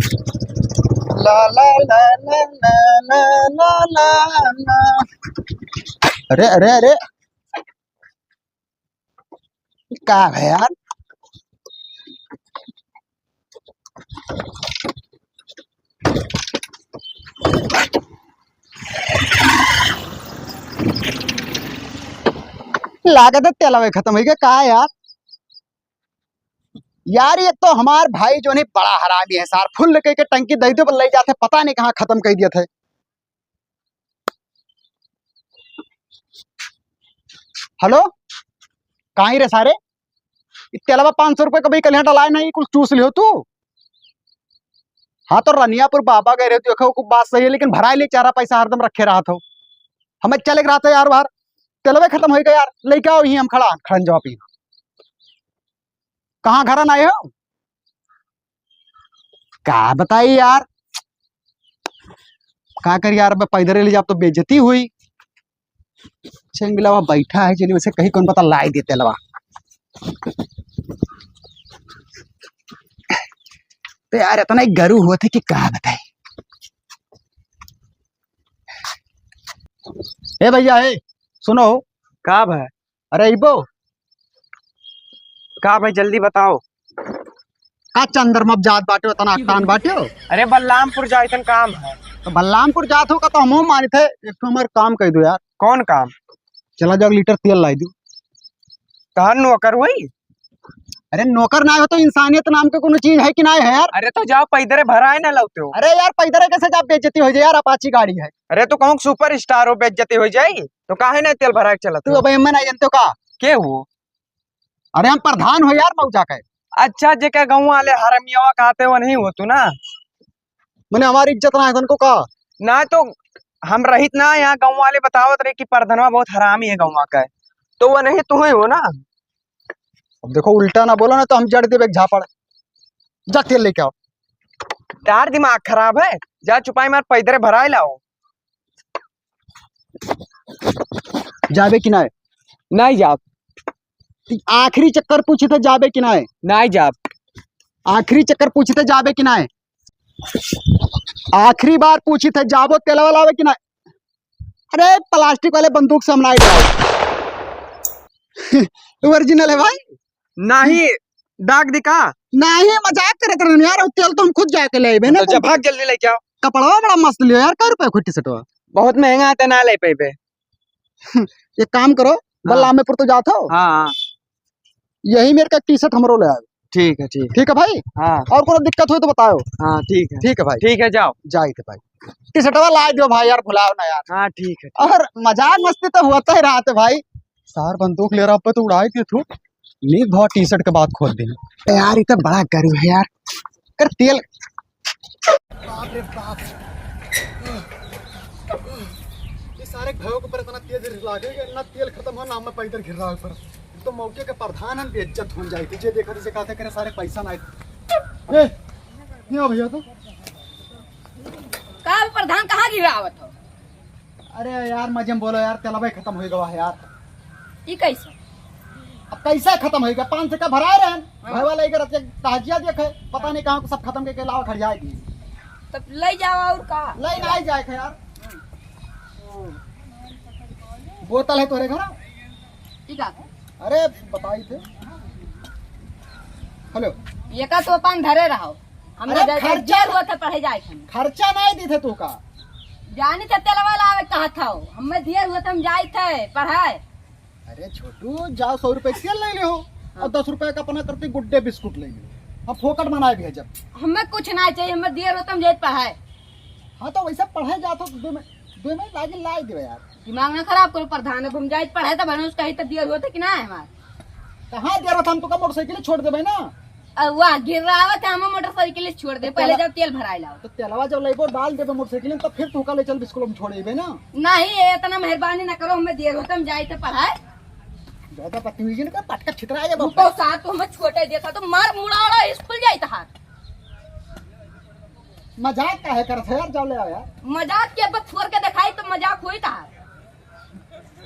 ला ला ला ला ला ला ला ला। अरे अरे अरे, क्या है यार? लागत है तेलावे खत्म हो गया। कहा यार? यार ये तो हमार भाई जो नहीं बड़ा हरामी है सार, फुल लेके के टंकी दही पर ले जाते, पता नहीं कहाँ खत्म कर दिए थे। हेलो, कहाँ रे सारे? इसके अलावा 500 रुपये कभी कल डलाए नहीं, कुछ चूस लियो तू। हाँ तो रनियापुर बाबा गए रहे, देखो कुछ बात सही है, लेकिन भराई ले चारा पैसा हरदम रखे रहा था। हमें चले रहा था यार बाहर, तेलवे खत्म हो गया यार। लेके आओ, यही हम खड़न जाओ पी। कहाँ घर आए हो? क्या बताइए यार, क्या कर यार, पैदल ले जाओ तो बेइज्जती हुई। चंगलावा बैठा है, चलिए उसे कहीं कौन पता लाई देते तेलवा। तो यार इतना ही गरू हुआ थे कि क्या बताए। ए भैया, ए सुनो। का भाई? अरे इबो, का भाई जल्दी बताओ। का चंद्रमप जात बाटे, तना तान बाटे हो? अरे बलरामपुर जाइतन काम है। तो बलरामपुर जात हो का तो हम माने थे। एक तो हमारे काम कह दो यार। कौन काम? चला जाओ, लीटर तेल लाई दो। तहन नौकर हुई। अरे नौकर ना हो तो इंसानियत नाम के कोनो चीज है कि ना है यार? अरे तो जाओ पैदरे भराए ना लगते हो। अरे यार पैदल कैसे जा, बेइज्जती हो जाए यार, अपाची गाड़ी है। अरे तो कहूँ सुपर स्टार हो, बेइज्जती हो जाएगी तो काहे ना तेल भरा के चलत तू हो? अब मैं नहीं जानते हो का? के हो? अरे हम प्रधान हो यार मऊजा के। अच्छा, जेके गाँव वाले हरमियावा कहते हो नहीं हो तू ना? मैंने हमारी इज्जत ना है तुमको का? ना तो हम रहित ना, यहाँ गाँव वाले बतावत रहे कि प्रधनवा बहुत हरामी है गाँव का। तो वो नहीं तू ही हो ना? अब देखो उल्टा ना बोलो ना तो हम जड़ देवे एक झापड़। जा तेल लेके आओ। तार दिमाग खराब है, जा चुपाई मार पैदरे भराए लाओ। जाबे कि ना है? नहीं जाब। आखिरी चक्कर पूछे थे जाबे कि ना है? नहीं जाब। आखिरी चक्कर पूछे थे जाबे कि ना है? आखिरी बार पूछी थे जाबो तेलवा लावे कि ना? अरे प्लास्टिक वाले बंदूक से हम ना ओरिजिनल है भाई। नहीं दाग दिखा। नहीं मजाक करे थे यार, और तेल तो हम खुद जाके ले आए ना। तो जब भाग जल्दी लेके आओ। कपड़ा बड़ा मस्त लियो यार, क्या रुपए खुट्टी सटवा? बहुत महंगा आता ना ले पे। एक काम करो, बलरामपुर तो जाते हो। हाँ यही मेरे का टी शर्ट हमरो ले आओ। ठीक है ठीक। ठीक है भाई। हाँ और कोनो दिक्कत हो तो बताओ। हाँ ठीक है। ठीक है भाई, ठीक है जाओ। जाए थे भाई। टी शर्टवा ला दो भाई यार, भुलाओ ना यार। हाँ ठीक है। और मजाक मस्ती तो हुआ ही रहा था भाई। सार बंदूक ले रहा पे तो उड़ाए के थू। लीक बहुत टी शर्ट के बाद खोल देना यार, इतना बड़ा गर्व है यार। कर तेल। बाप रे बाप, ये सारे घरों के ऊपर इतना तेज लागेगा, इतना तेल खत्म हो ना, मैं पैदल घिर रहा हूं ऊपर। तो मौके के प्रधान हम बेइज्जत हो जाए थे। जे देखा जैसे कहते करे सारे पैसा ना ए नहीं हो भैया तो का प्रधान कहाँ गिरावत हो? अरे यार मजे में बोलो यार, तेलवा खत्म हो गया है यार। ई कैसे? अब कैसे खत्म हो गया? 500 का भराए रहे भाई वाला एक ताजिया देखे, पता नहीं कहाँ को सब खत्म करके लावा खड़ जाएगी। तब ले जाओ और का लाइन आ जाए यार। बोतल है तोरे घर? ठीक है। अरे बताई थे। हेलो, ये का तो पान धरे रहो। हमरा अरे खर्चा हुआ था पढ़े जाए थे। खर्चा नहीं दी थे तू का? जानी थे तेलवा लावे कहा था, हमें दिए हुए थे, हम जाए थे पढ़ाए। अरे छोटू जाओ 100 रुपए तेल ले लो और 10 रुपए का अपना करते गुड्डे बिस्कुट ले लो। हम फोकट बनाए भी है जब। हमें कुछ नहीं चाहिए, हमें दिए हुए थे, हम जाए पढ़ाए। हाँ तो वैसे पढ़े जाते तो 2 में लागे लाई दे यार। दिमाग ना खराब करो प्रधान, अब हम जाए पढ़ाए तो बने उसका ही तो दिए हुए थे कि ना हमारे। कहाँ दे रहा था? हम तो का मोटरसाइकिल छोड़ देवे ना। वह गिर रहा था, हम मोटरसाइकिल छोड़ दे, पहले जब तेल भराए लाओ। तो तेलवा जब लेबो डाल देबो मोटरसाइकिल तो फिर तू का ले चल बिस्कुट में छोड़ेबे ना। नहीं इतना मेहरबानी ना करो, हमें दिए हुए थे, हम जाए थे पढ़ाए। ज्यादा पतमीजन का पटका छितरा है रुको साथ तो हमें छोटे देखा तो मार मुड़ाड़ा स्कूल जाए था। मजाक का है करत है यार, जाओ ले आओ यार। मजाक के अब छोड़ के दिखाई तो मजाक हुई था।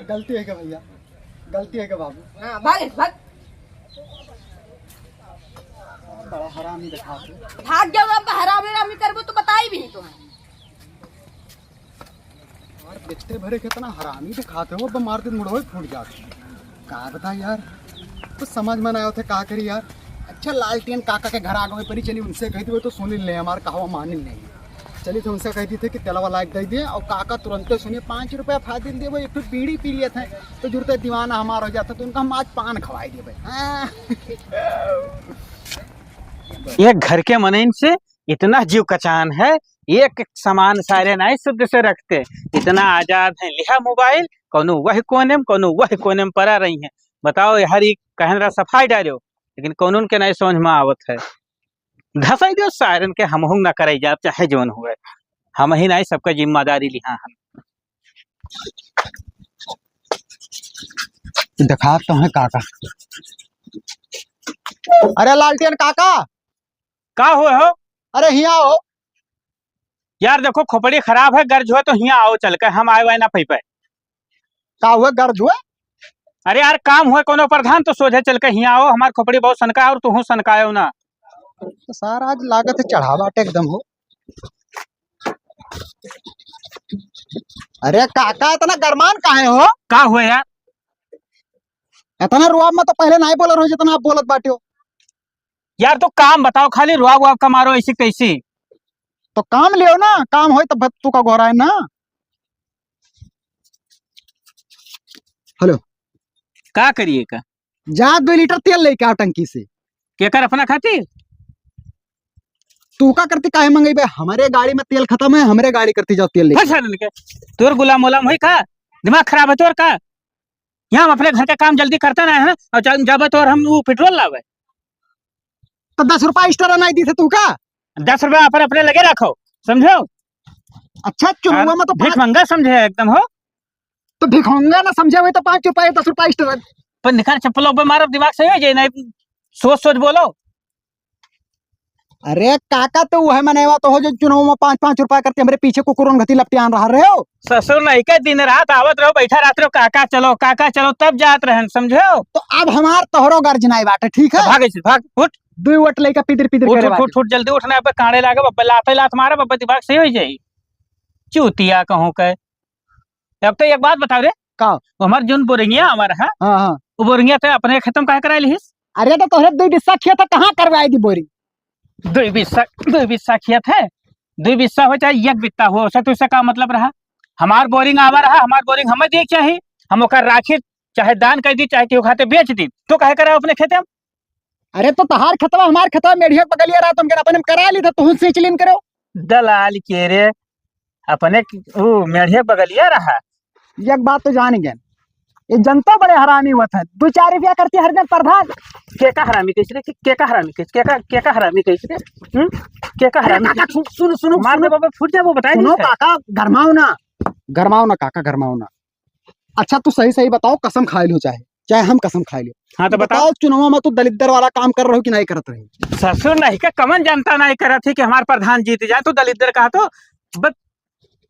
गलती है क्या भैया? गलती है क्या बाबू? हाँ भाग भाग। बड़ा हरामी दिखाते। भाग जाओ अब हरामी रामी करबो तो बताई भी नहीं तुम्हें। और बिट्टे भरे कितना हरामी दिखाते हो, मार दिन मुड़ो फूट जाते। का बता यार, कुछ समझ में ना आया थे का करी यार। अच्छा लालटेन काका के घर आ गए परी, चली उनसे कही थी वो तो सुन ले, हमारे कहा मानी नहीं। चली तो उनसे कहती थी कि तेलवा लाइक दे दिए, और काका तुरंत सुनिए 5 रुपया फायदे दिए भाई। एक तो बीड़ी पी लिए थे तो जुड़ते दीवाना हमारा हो जाता, तो उनका हम आज पान खवाई दिए भाई। ये घर के मनइन से इतना जीव कचान है, एक सामान सारे नहीं शुद्ध से रखते, इतना आजाद है। लिहा मोबाइल कोनो वही कोने में पड़ा रही है। बताओ हर एक कहन रहा सफाई डालो, लेकिन कानून के नहीं समझ में आवत है। धसाई दो सायरन के हम न करे जा चाहे जोन हुए, हम ही नहीं सबका जिम्मेदारी लिहा हम। दिखा तो है काका। अरे लालटेन काका, का हुए हो अरे यहाँ आओ यार, देखो खोपड़ी खराब है, गर्ज हुआ तो यहाँ आओ चल के, हम आए हुए ना पै पे। का हुआ गर्ज हुआ? अरे यार काम हुए कोनो प्रधान तो सोझे चल के यहाँ आओ, हमार खोपड़ी बहुत सनका है और तू सनकायो ना। तो सारा आज लागत है चढ़ावा एकदम हो। अरे काका इतना गरमान काहे हो? का हुए यार? इतना रुआब में तो पहले नहीं बोल रहे जितना आप बोलत बाटे हो। यार तो काम बताओ, खाली रुआब वुआब का मारो ऐसी कैसी। तो काम लियो ना, काम हो तब तू का गोरा है ना। हेलो, का करिए का? जा 2 लीटर तेल लेके आओ टंकी से। के कर अपना खातिर? तू का करती काहे मंगई बे? हमारे गाड़ी में तेल खत्म है, हमारे गाड़ी करती जाओ तेल लेके। तोर गुलाम उलाम हुई का? दिमाग खराब है तोर का? यहाँ हम अपने घर का काम जल्दी करते ना है, और जब तो हम वो पेट्रोल लावे तो 10 रुपया एक्स्ट्रा नहीं दी थे तू का? 10 रुपया अपने लगे रखो, समझो। अच्छा चुनाव में तो भीख मंगा समझे एकदम हो। तो भिखोंगा ना समझे हुए तो 5 रुपया 10 रुपया एक्स्ट्रा। पर निकाल चप्पलों पे मारो, दिमाग सही हो जाए नहीं, सोच सोच बोलो। अरे काका तो वह मनेवा तो हो जो चुनाव में 5-5 रुपया करते हमारे पीछे कुकुरों घती लपटियान रहा रहे हो। ससुर नहीं के दिन रात आवत रहो, बैठा रहते रहो, काका चलो तब जात रहे, समझो। तो अब हमार तोहरो गर्जनाई बाटे, ठीक है? भाग उठ, 2 वट लेके पिदर करे बाटे। उठ जल्दी उठना पे, कांडे लागे बब्बा, लात मारा बब्बा, दिमाग सही हो जाए। चूतिया कहूं के। अब तो एक बात बताओ रे, का हमार जोन बोरिंगिया हमारा है, हां वो बोरिंगिया तो अपने खत्म काहे करा लिहिस? अरे तो तोहरे 2 बिस्सा खेत कहां करवाई दी बोरी? 2 बिस्सा खेत है, 2 बिस्सा हो चाहे 1 बित्ता हो, उससे तो इसका का मतलब रहा? हमार बोरिंग आवा रहा, हमार बोरिंग हमें देख चाहिए, हम ओकर राखी चाहे दान कर दी, चाहे केहू खाते बेच दी, तो काहे करा अपने खेते में? अरे तो तहार खतवा हमार खतवा मेढ़िया बगलिया रहा, तुम अपने करा ली था, तू सींच लीन करो। दलाल के रे, अपने वो मेढ़िया बगलिया रहा। एक बात तो जान गए, ये जनता बड़े हरामी हुआ था। 2-4 रुपया करती हर दिन प्रधान। के का हरामी कैसे रे? के का हरामी कैसे? के का हरामी कैसे रे? के का हरामी? सुनो मार दे बाबा, फूट जाए वो, बताइए। सुनो काका, गरमाओ ना काका, गरमाओ ना। अच्छा तू सही बताओ, कसम खाए लो चाहे हम कसम खाए लो। हाँ तो बताओ, चुनाव में तू दलितर वाला काम कर रहे हो कि नहीं करत रहे? ससुर नहीं का कमन जनता नहीं करा थी कि हमारे प्रधान जीत जाए, तो दलितर कहा तो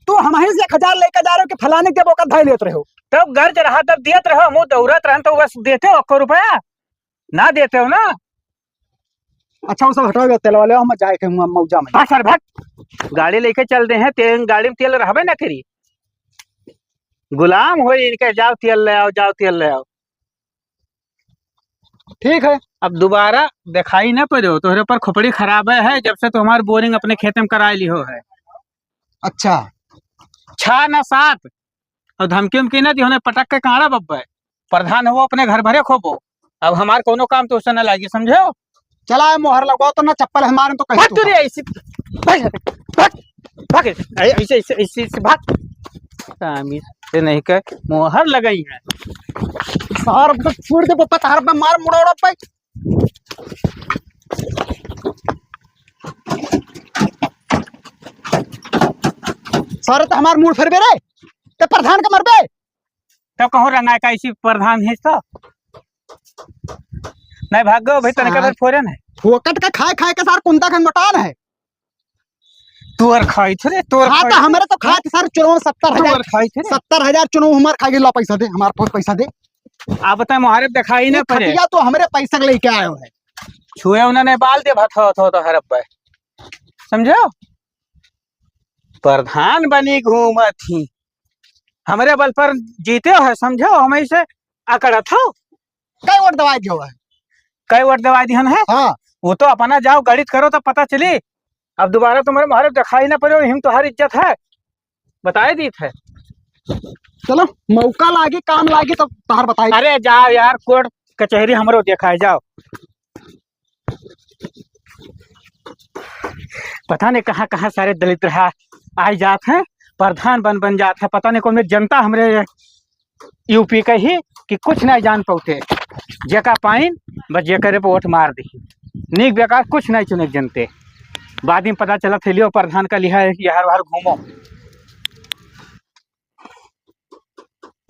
तू हमारे से 1000 लेकर जा रहे हो कि फलाने के बोका धाई लेते रहो? तब गर्ज रहा तब दियत रहो, मुँह दौड़त रहे तो बस देते हो 1 रुपया ना देते हो ना। अच्छा वो सब हटाओ, तेल वाले हम जाए के मौजा में। सर भट, गाड़ी लेके चल दे हैं, तेल गाड़ी में तेल रहबे ना करी, गुलाम हो इनके, जाओ तेल ले आओ। ठीक है, अब दोबारा दिखाई ना पड़ो, तोहरे पर खोपड़ी खराब है, जब से तुम्हारी बोरिंग अपने खेत में करा ली हो है। अच्छा 6 ना 7 और धमकी उमकी ना दी होने, पटक के काड़ा बब्बा, प्रधान हो अपने घर भरे खोबो, अब हमार कोनो काम तो उससे न लागी, समझो। चला मोहर लगवाओ तो ना, चप्पल हमारे तो कहीं भाग ऐसे भाग, से नहीं कर मोहर लगाई है। सार छोड़ दे पप्पा, तार पे मार मुड़ोड़ा पे। सारे तो हमार मूड फिर रे, ते प्रधान का मरबे तो कहो रंगा का इसी प्रधान है तो नहीं भागो भाई, तने का फोरन है फोकट का खाए के सार कुंता खन मटान है। तोर खाई थे तोर हाँ तो हमारे तो खाए थे सारे चुनाव 70,000 खाई थे, 70,000 चुनाव हमारे खा गए। लो पैसा दे, हमारे पास पैसा दे। आप बताए मुहारब दिखाई ना पड़े, तो हमारे पैसा लेके आयो है। छुए उन्होंने बाल दे भथ तो हरप्पा समझो। प्रधान बनी घूमत थी हमारे बल पर जीते हो है समझो। हम ऐसे अकड़त हो कई वोट दवाई दियो है। कई वोट दवा दिहन है। हाँ वो तो अपना जाओ गणित करो तो पता चली। अब दोबारा तुम्हारे मारे दिखाई ना पड़े हिम तो हर इज्जत है बताए दी थे। चलो मौका लागी काम लागी तब तार बताई। अरे जाओ यार कोर्ट कचहरी हमरो देखा है जाओ। पता नहीं कहाँ कहाँ सारे दलित रहा आ जात हैं प्रधान बन जात है। पता नहीं कौन जनता हमरे यूपी का ही कि कुछ नहीं जान पाते जेका पाइन बस जेकरे पे वोट मार दी नीक बेकार कुछ नहीं चुने जनते। बाद में पता चला थे लियो प्रधान का लिहा है कि हर घूमो